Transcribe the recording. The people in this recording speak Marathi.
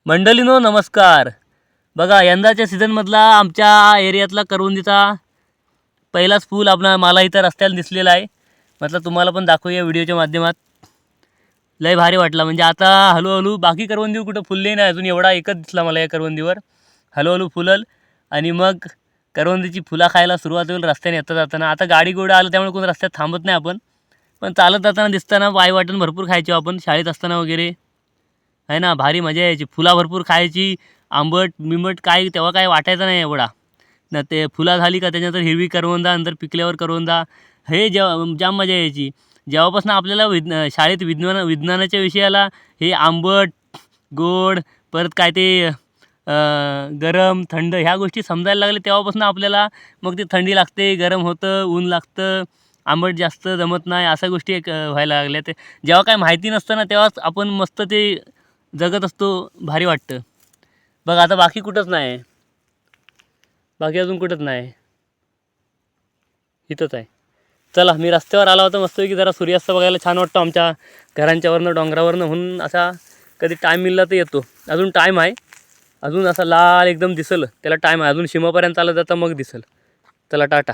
मंडळींनो नमस्कार. बघा यंदाच्या सीझनमधला आमच्या एरियातला करवंदीचा पहिलाच फूल मला इथं रस्त्याला दिसलेला आहे. म्हटलं तुम्हाला पण दाखवूया व्हिडिओच्या माध्यमात. लय भारी वाटला. म्हणजे आता हळूहळू बाकी करवंदी कुठं फुलले नाही अजून, एवढा एकच दिसला मला या करवंदीवर. हळूहळू फुलल आणि मग करवंदीची फुलं खायला सुरुवात होईल रस्त्याने येता जाताना. आता गाडी घोडा आलं त्यामुळे कोण रस्त्यात थांबत नाही आपण, पण चालत जाताना दिसताना पाय वाटून भरपूर खायचो आपण शाळेत असताना वगैरे, आहे ना. भारी मजा यायची. फुला भरपूर खायची. आंबट मिमट काय तेव्हा काय वाटायचं नाही एवढा ना. ते फुला झाली का त्याच्यानंतर हिरवी करवंदा, नंतर पिकल्यावर करवंदा, हे जाम मजा यायची. जेव्हापासून आपल्याला शाळेत विज्ञानाच्या विषयाला हे आंबट गोड परत काय ते गरम थंड ह्या गोष्टी समजायला लागले तेव्हापासून आपल्याला मग ते थंडी लागते, गरम होतं, ऊन लागतं, आंबट जास्त जमत नाही, अशा गोष्टी एक व्हायला लागल्या. ते जेव्हा काय माहिती नसतं ना तेव्हाच आपण मस्त ते जगत असतो, भारी वाटतं. बघ आता बाकी कुठंच नाही, बाकी अजून कुठंच नाही, इथंच आहे. चला मी रस्त्यावर आला होता मस्त की जरा सूर्यास्त बघायला छान वाटतं आमच्या घरांच्यावरनं डोंगरावरनं, म्हणून असा कधी टाईम मिळला तर येतो. अजून टाईम आहे, अजून असा लाल एकदम दिसल त्याला टाईम आहे, अजून सीमापर्यंत आलं जातं मग दिसल. चला टाटा.